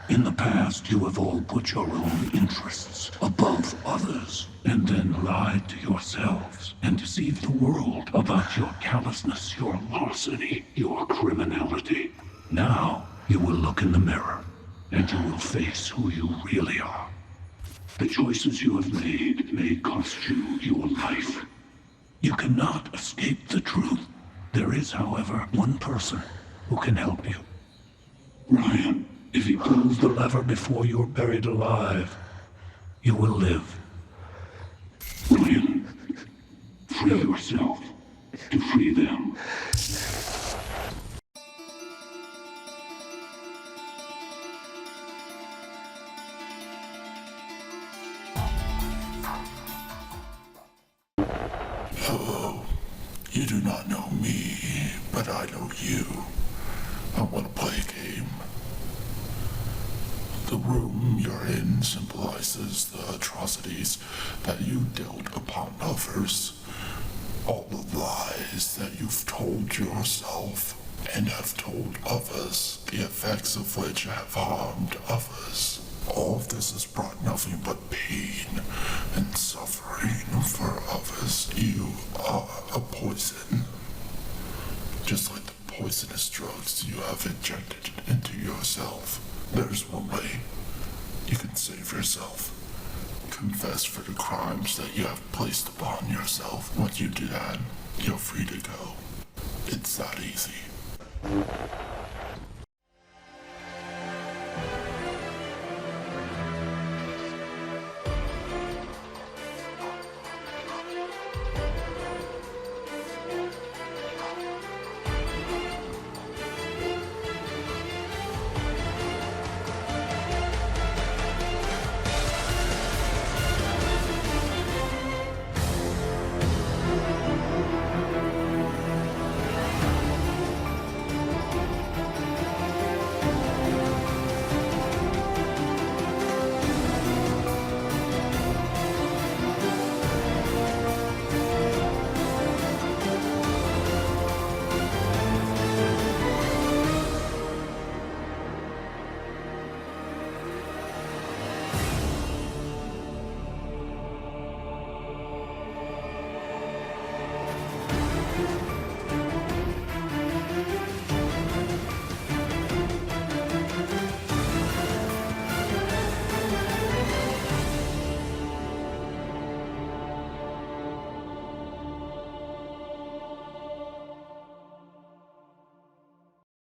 In the past, you have all put your own interests above others, and then lied to yourselves and deceived the world about your callousness, your larceny, your criminality. Now, you will look in the mirror, and you will face who you really are. The choices you have made may cost you your life. You cannot escape the truth. There is, however, one person who can help you. Ryan, if he pulls the lever before you're buried alive, you will live. Ryan, free yourself to free them. Hello. You do not know me, but I know you. I want to play a game. The room you're in symbolizes the atrocities that you dealt upon others. All the lies that you've told yourself and have told others, the effects of which have harmed others. All of this has brought nothing but pain and suffering for others. You are a poison. Just like the poisonous drugs you have injected into yourself. There's one way you can save yourself. Confess for the crimes that you have placed upon yourself. Once you do that, you're free to go. It's that easy.